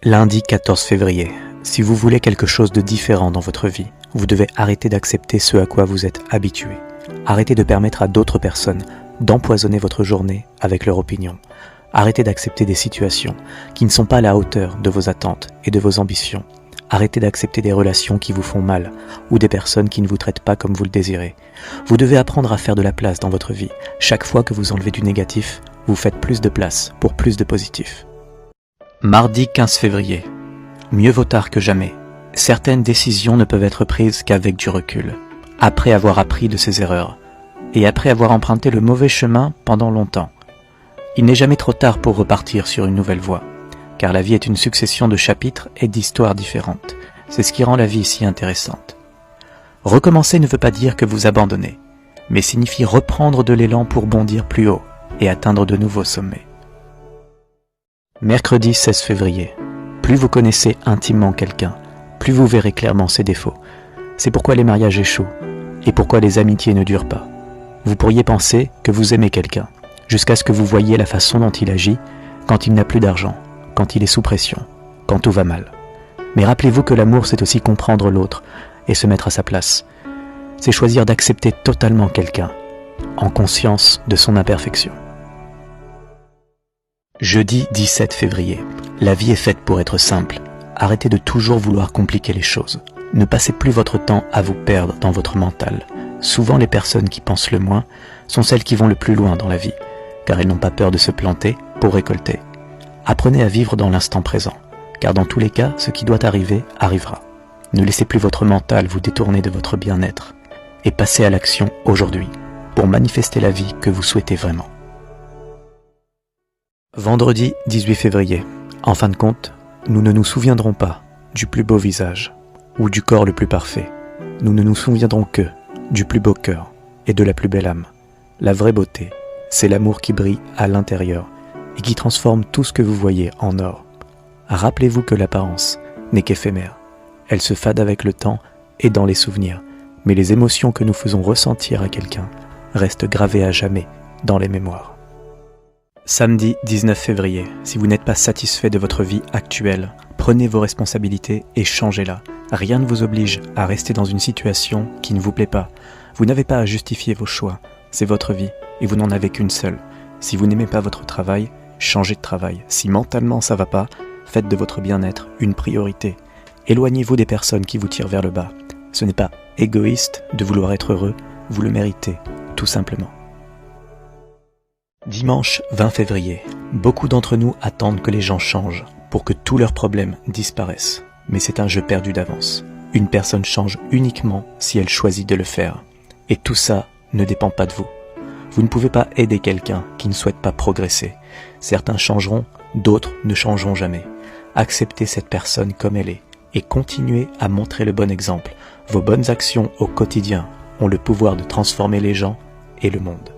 Lundi 14 février. Si vous voulez quelque chose de différent dans votre vie, vous devez arrêter d'accepter ce à quoi vous êtes habitué. Arrêtez de permettre à d'autres personnes d'empoisonner votre journée avec leur opinion. Arrêtez d'accepter des situations qui ne sont pas à la hauteur de vos attentes et de vos ambitions. Arrêtez d'accepter des relations qui vous font mal ou des personnes qui ne vous traitent pas comme vous le désirez. Vous devez apprendre à faire de la place dans votre vie. Chaque fois que vous enlevez du négatif, vous faites plus de place pour plus de positif. Mardi 15 février. Mieux vaut tard que jamais. Certaines décisions ne peuvent être prises qu'avec du recul, après avoir appris de ses erreurs, et après avoir emprunté le mauvais chemin pendant longtemps. Il n'est jamais trop tard pour repartir sur une nouvelle voie, car la vie est une succession de chapitres et d'histoires différentes. C'est ce qui rend la vie si intéressante. Recommencer ne veut pas dire que vous abandonnez, mais signifie reprendre de l'élan pour bondir plus haut et atteindre de nouveaux sommets. Mercredi 16 février. Plus vous connaissez intimement quelqu'un, plus vous verrez clairement ses défauts. C'est pourquoi les mariages échouent et pourquoi les amitiés ne durent pas. Vous pourriez penser que vous aimez quelqu'un, jusqu'à ce que vous voyiez la façon dont il agit quand il n'a plus d'argent, quand il est sous pression, quand tout va mal. Mais rappelez-vous que l'amour, c'est aussi comprendre l'autre et se mettre à sa place. C'est choisir d'accepter totalement quelqu'un, en conscience de son imperfection. Jeudi 17 février. La vie est faite pour être simple. Arrêtez de toujours vouloir compliquer les choses. Ne passez plus votre temps à vous perdre dans votre mental. Souvent, les personnes qui pensent le moins sont celles qui vont le plus loin dans la vie, car elles n'ont pas peur de se planter pour récolter. Apprenez à vivre dans l'instant présent, car dans tous les cas, ce qui doit arriver, arrivera. Ne laissez plus votre mental vous détourner de votre bien-être, et passez à l'action aujourd'hui, pour manifester la vie que vous souhaitez vraiment. Vendredi 18 février. En fin de compte, nous ne nous souviendrons pas du plus beau visage ou du corps le plus parfait. Nous ne nous souviendrons que du plus beau cœur et de la plus belle âme. La vraie beauté, c'est l'amour qui brille à l'intérieur et qui transforme tout ce que vous voyez en or. Rappelez-vous que l'apparence n'est qu'éphémère. Elle se fade avec le temps et dans les souvenirs, mais les émotions que nous faisons ressentir à quelqu'un restent gravées à jamais dans les mémoires. Samedi 19 février. Si vous n'êtes pas satisfait de votre vie actuelle, prenez vos responsabilités et changez-la. Rien ne vous oblige à rester dans une situation qui ne vous plaît pas. Vous n'avez pas à justifier vos choix. C'est votre vie et vous n'en avez qu'une seule. Si vous n'aimez pas votre travail, changez de travail. Si mentalement ça va pas, faites de votre bien-être une priorité. Éloignez-vous des personnes qui vous tirent vers le bas. Ce n'est pas égoïste de vouloir être heureux, vous le méritez, tout simplement. Dimanche 20 février. Beaucoup d'entre nous attendent que les gens changent pour que tous leurs problèmes disparaissent. Mais c'est un jeu perdu d'avance. Une personne change uniquement si elle choisit de le faire. Et tout ça ne dépend pas de vous. Vous ne pouvez pas aider quelqu'un qui ne souhaite pas progresser. Certains changeront, d'autres ne changeront jamais. Acceptez cette personne comme elle est et continuez à montrer le bon exemple. Vos bonnes actions au quotidien ont le pouvoir de transformer les gens et le monde.